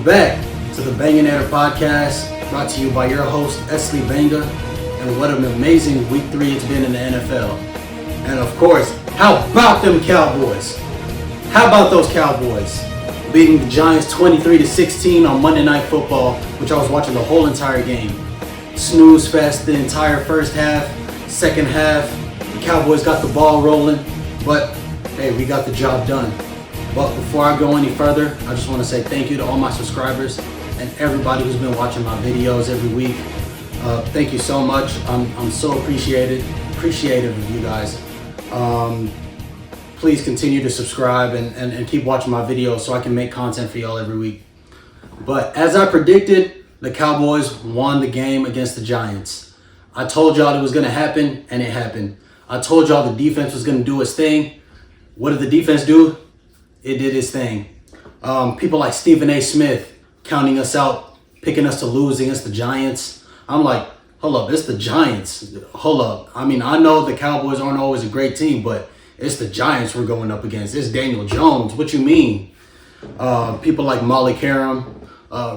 back to the Banganator podcast, brought to you by your host, Esley Banga. And what an amazing week 3 it's been in the NFL. And of course, how about them Cowboys? How about those Cowboys? Beating the Giants 23-16 on Monday Night Football, which I was watching the whole entire game. Snooze fest the entire first half. Second half, the Cowboys got the ball rolling. But, hey, we got the job done. But before I go any further, I just want to say thank you to all my subscribers and everybody who's been watching my videos every week. Thank you so much. I'm so appreciative of you guys. Please continue to subscribe and keep watching my videos so I can make content for y'all every week. But as I predicted, the Cowboys won the game against the Giants. I told y'all it was going to happen, and it happened. I told y'all the defense was going to do its thing. What did the defense do? It did its thing. People like Stephen A. Smith counting us out, picking us to lose against the Giants. I'm like, hold up, it's the Giants. Hold up. I mean, I know the Cowboys aren't always a great team, but it's the Giants we're going up against. It's Daniel Jones. What you mean? People like Molly Karam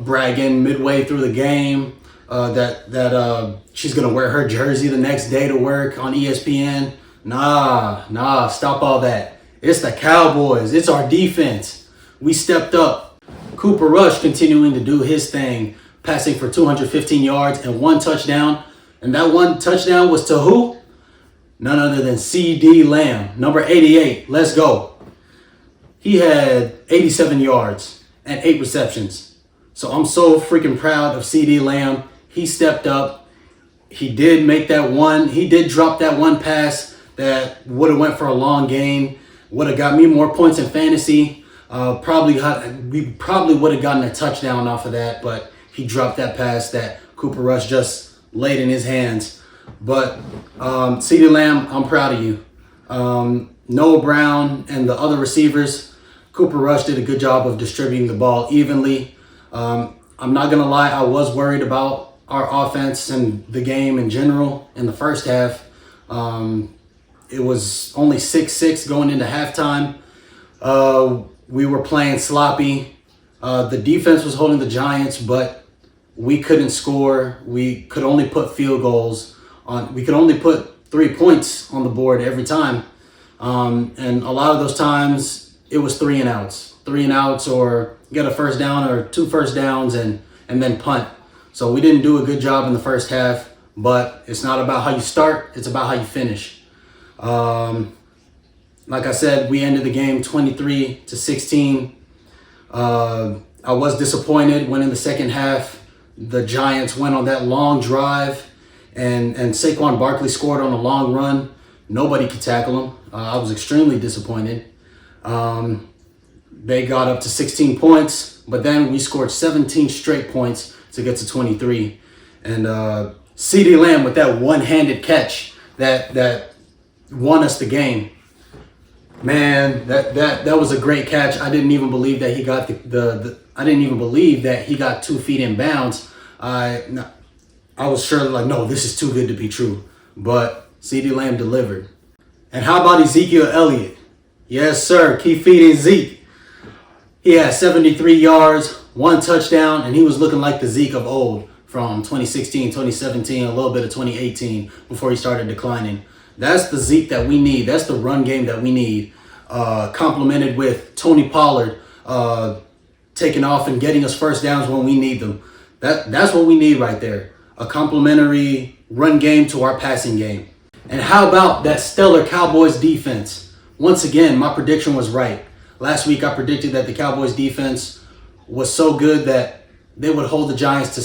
bragging midway through the game that she's going to wear her jersey the next day to work on ESPN. Nah, stop all that. It's the Cowboys. It's our defense. We stepped up. Cooper Rush continuing to do his thing, passing for 215 yards and 1 touchdown. And that 1 touchdown was to who? None other than C.D. Lamb, number 88. Let's go. He had 87 yards and 8 receptions. So I'm so freaking proud of C.D. Lamb. He stepped up. He did make that one. He did drop that one pass that would have went for a long gain. Would have got me more points in fantasy. We probably would have gotten a touchdown off of that, but he dropped that pass that Cooper Rush just laid in his hands. But CeeDee Lamb, I'm proud of you. Noah Brown and the other receivers, Cooper Rush did a good job of distributing the ball evenly. I'm not going to lie, I was worried about our offense and the game in general in the first half. It was only 6-6 going into halftime. We were playing sloppy. The defense was holding the Giants, but we couldn't score. We could only put field goals on. We could only put 3 points on the board every time. And a lot of those times, it was 3 and outs. 3 and outs, or get a first down or 2 first downs and then punt. So we didn't do a good job in the first half, but it's not about how you start. It's about how you finish. Like I said, we ended the game 23-16. I was disappointed when in the second half, the Giants went on that long drive and Saquon Barkley scored on a long run. Nobody could tackle him. I was extremely disappointed. They got up to 16 points, but then we scored 17 straight points to get to 23. And CeeDee Lamb with that one-handed catch that won us the game. Man, that was a great catch. I didn't even believe that he got I didn't even believe that he got 2 feet in bounds. I was sure like, no, this is too good to be true. But CeeDee Lamb delivered. And how about Ezekiel Elliott? Yes, sir. Keep feeding Zeke. He had 73 yards, 1 touchdown, and he was looking like the Zeke of old from 2016, 2017, a little bit of 2018 before he started declining. That's the Zeke that we need. That's the run game that we need. Complemented with Tony Pollard taking off and getting us first downs when we need them. That's what we need right there. A complementary run game to our passing game. And how about that stellar Cowboys defense? Once again, my prediction was right. Last week I predicted that the Cowboys defense was so good that they would hold the Giants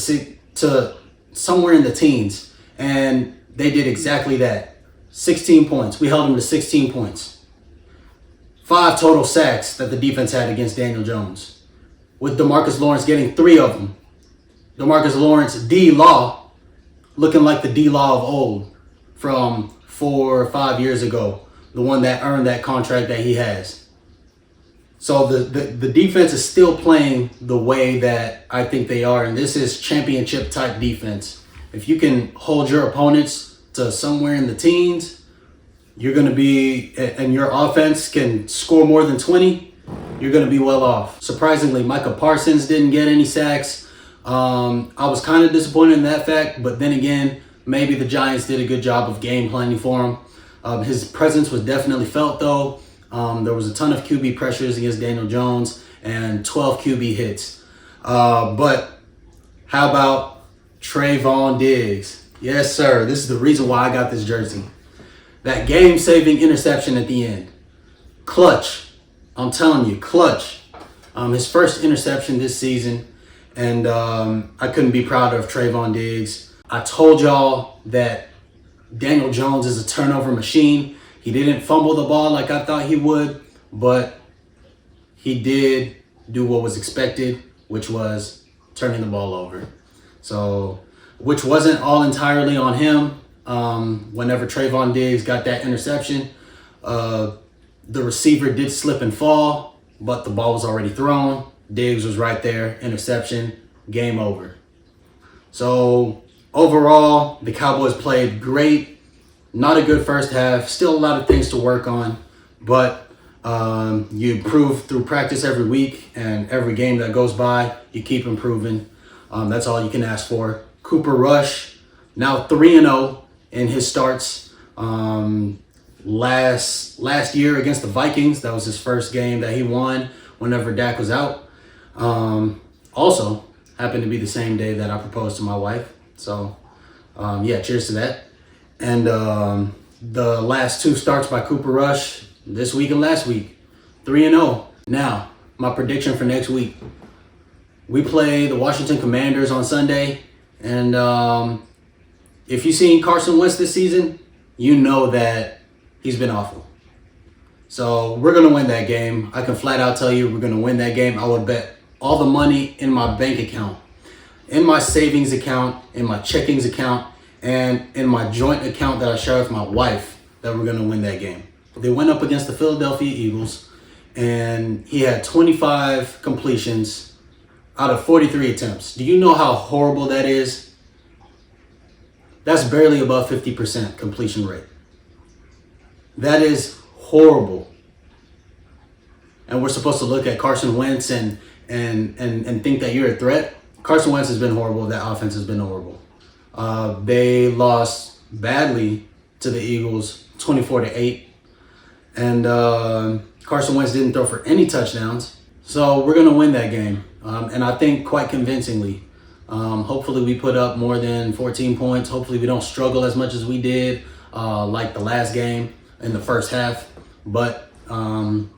to somewhere in the teens. And they did exactly that. 16 points. We held them to 16 points. 5 total sacks that the defense had against Daniel Jones, with DeMarcus Lawrence getting 3 of them. DeMarcus Lawrence, D-Law, looking like the D-Law of old from 4 or 5 years ago, the one that earned that contract that he has. So the defense is still playing the way that I think they are, and this is championship type defense. If you can hold your opponents to somewhere in the teens, you're going to be, and your offense can score more than 20, you're going to be well off. Surprisingly, Micah Parsons didn't get any sacks. I was kind of disappointed in that fact, but then again, maybe the Giants did a good job of game planning for him. His presence was definitely felt, though. There was a ton of QB pressures against Daniel Jones and 12 QB hits. But how about Trayvon Diggs? Yes, sir. This is the reason why I got this jersey. That game-saving interception at the end. Clutch. I'm telling you, clutch. His first interception this season. And I couldn't be prouder of Trayvon Diggs. I told y'all that Daniel Jones is a turnover machine. He didn't fumble the ball like I thought he would, but he did do what was expected, which was turning the ball over. So, which wasn't all entirely on him. Whenever Trayvon Diggs got that interception, the receiver did slip and fall, but the ball was already thrown. Diggs was right there, interception, game over. So overall, the Cowboys played great. Not a good first half, still a lot of things to work on, but you improve through practice every week, and every game that goes by, you keep improving. That's all you can ask for. Cooper Rush, now 3-0 in his starts. Last year against the Vikings, that was his first game that he won whenever Dak was out. Also happened to be the same day that I proposed to my wife. So, yeah, cheers to that. And the last two starts by Cooper Rush, this week and last week, 3-0. Now, my prediction for next week. We play the Washington Commanders on Sunday. And if you've seen Carson Wentz this season, you know that he's been awful. So we're going to win that game. I can flat out tell you we're going to win that game. I would bet all the money in my bank account, in my savings account, in my checkings account, and in my joint account that I share with my wife that we're going to win that game. They went up against the Philadelphia Eagles, and he had 25 completions out of 43 attempts. Do you know how horrible that is? That's barely above 50% completion rate. That is horrible. And we're supposed to look at Carson Wentz and think that you're a threat. Carson Wentz has been horrible. That offense has been horrible. They lost badly to the Eagles, 24-8. And Carson Wentz didn't throw for any touchdowns. So we're going to win that game. And I think quite convincingly. Hopefully we put up more than 14 points. Hopefully we don't struggle as much as we did like the last game in the first half. But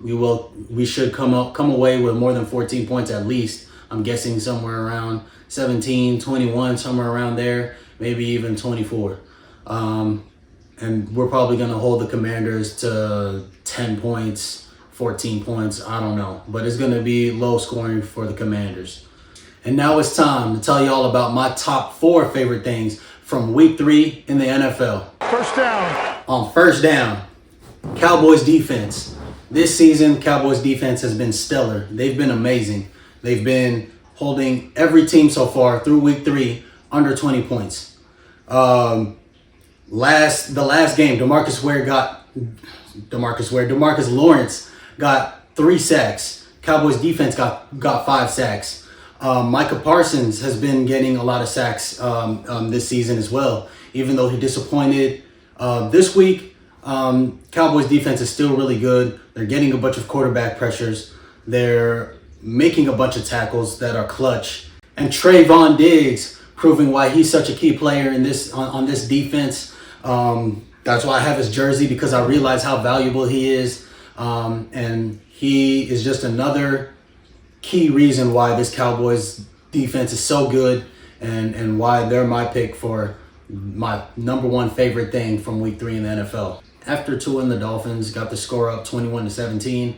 we should come away with more than 14 points at least. I'm guessing somewhere around 17, 21, somewhere around there, maybe even 24. And we're probably going to hold the Commanders to 10 points, 14 points, I don't know. But it's going to be low scoring for the Commanders. And now it's time to tell you all about my top 4 favorite things from Week 3 in the NFL. First down. On first down, Cowboys defense. This season, Cowboys defense has been stellar. They've been amazing. They've been holding every team so far through Week 3 under 20 points. The last game, Demarcus Lawrence got 3 sacks. Cowboys defense got 5 sacks. Micah Parsons has been getting a lot of sacks this season as well. Even though he disappointed this week, Cowboys defense is still really good. They're getting a bunch of quarterback pressures. They're making a bunch of tackles that are clutch. And Trayvon Diggs proving why he's such a key player in this on this defense. That's why I have his jersey, because I realize how valuable he is. And he is just another key reason why this Cowboys defense is so good, and why they're my pick for my number 1 favorite thing from Week 3 in the NFL. After Tua and the Dolphins got the score up 21-17,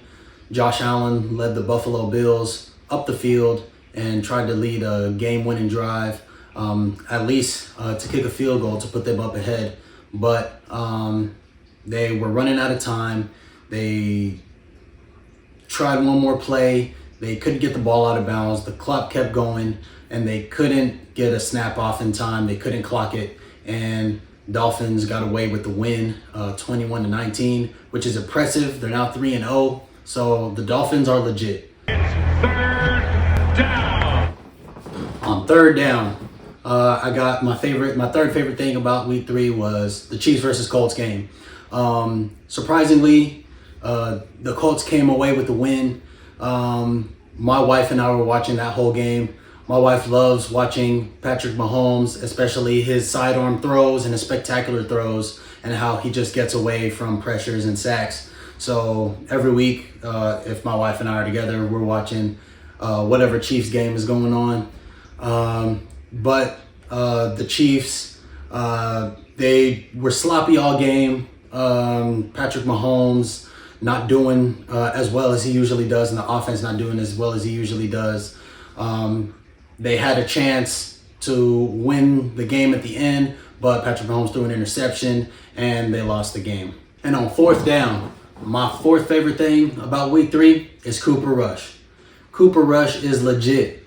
Josh Allen led the Buffalo Bills up the field and tried to lead a game-winning drive, at least to kick a field goal to put them up ahead. But they were running out of time. They tried one more play. They couldn't get the ball out of bounds. The clock kept going, and they couldn't get a snap off in time. They couldn't clock it, and Dolphins got away with the win, 21-19, which is impressive. They're now 3-0. So the Dolphins are legit. Third down. On third down, I got my third favorite thing about week 3 was the Chiefs versus Colts game. Surprisingly, the Colts came away with the win. My wife and I were watching that whole game. My wife loves watching Patrick Mahomes, especially his sidearm throws and his spectacular throws and how he just gets away from pressures and sacks. So every week, if my wife and I are together, we're watching whatever Chiefs game is going on. But the Chiefs, they were sloppy all game. Patrick Mahomes not doing as well as he usually does, and the offense not doing as well as he usually does. They had a chance to win the game at the end, but Patrick Mahomes threw an interception, and they lost the game. And on fourth down, my fourth favorite thing about week 3 is Cooper Rush. Cooper Rush is legit.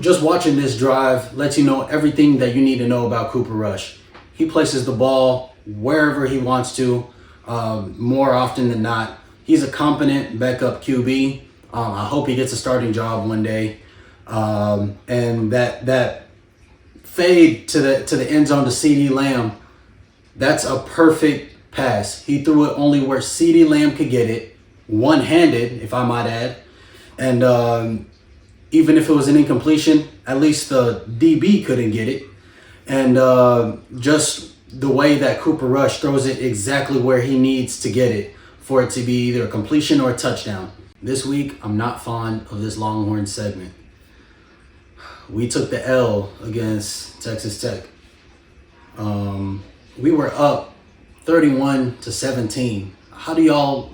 Just watching this drive lets you know everything that you need to know about Cooper Rush. He places the ball wherever he wants to, more often than not. He's a competent backup QB. I hope he gets a starting job one day. And that fade to the end zone to CeeDee Lamb, that's a perfect pass. He threw it only where CeeDee Lamb could get it, one-handed, if I might add. And even if it was an incompletion, at least the DB couldn't get it. And just the way that Cooper Rush throws it exactly where he needs to get it for it to be either a completion or a touchdown. This week, I'm not fond of this Longhorns segment. We took the L against Texas Tech. We were up 31-17. How do y'all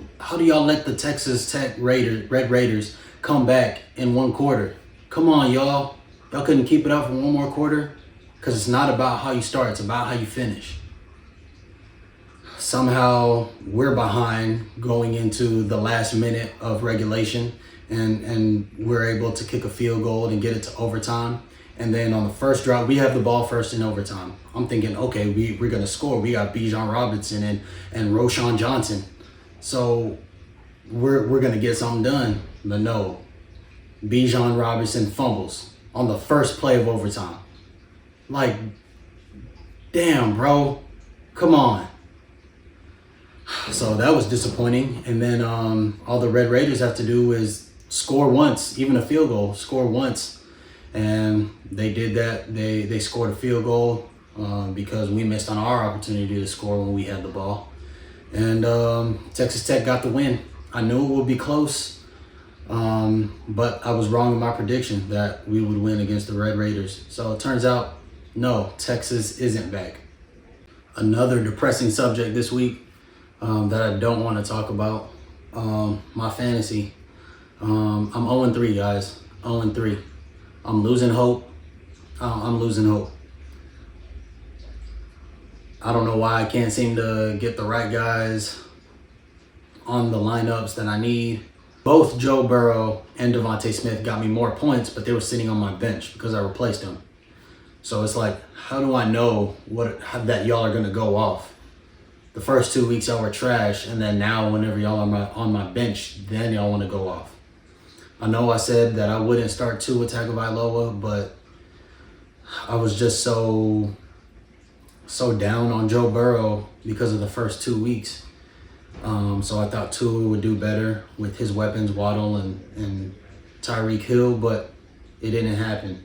let the Texas Tech Red Raiders come back in one quarter? Come on, y'all. Y'all couldn't keep it up for one more quarter? Because it's not about how you start, it's about how you finish. Somehow we're behind going into the last minute of regulation, and we're able to kick a field goal and get it to overtime. And then on the first drive, we have the ball first in overtime. I'm thinking, okay, we're going to score. We got Bijan Robinson and Roschon Johnson. So we're going to get something done. But no, Bijan Robinson fumbles on the first play of overtime. Like, damn, bro. Come on. So that was disappointing. And then all the Red Raiders have to do is score once, even a field goal, score once. And they did that. They scored a field goal because we missed on our opportunity to score when we had the ball. And Texas Tech got the win. I knew it would be close, but I was wrong in my prediction that we would win against the Red Raiders. So it turns out, no, Texas isn't back. Another depressing subject this week that I don't want to talk about, my fantasy. I'm 0-3, guys. 0-3. I'm losing hope. I'm losing hope. I don't know why I can't seem to get the right guys on the lineups that I need. Both Joe Burrow and Devontae Smith got me more points, but they were sitting on my bench because I replaced them. So it's like, how do I know that y'all are going to go off? The first 2 weeks y'all were trash, and then now whenever y'all are on my bench, then y'all want to go off. I know I said that I wouldn't start Tua Tagovailoa, but I was just so down on Joe Burrow because of the first 2 weeks. So I thought Tua would do better with his weapons, Waddle and Tyreek Hill, but it didn't happen.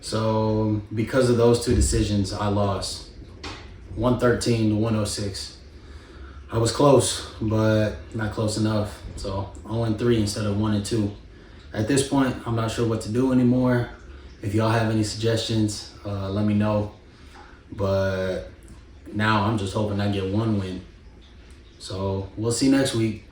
So because of those two decisions, I lost 113-106. I was close, but not close enough. So 0-3 instead of 1-2. At this point, I'm not sure what to do anymore. If y'all have any suggestions, let me know. But now I'm just hoping I get one win. So we'll see next week.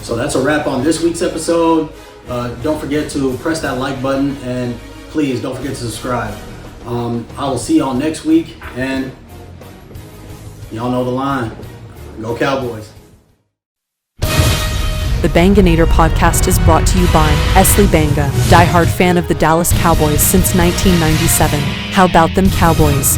So that's a wrap on this week's episode. Don't forget to press that like button, and please don't forget to subscribe. I will see y'all next week, and y'all know the line. Go Cowboys. The Banganator podcast is brought to you by Esley Banga, diehard fan of the Dallas Cowboys since 1997. How about them Cowboys?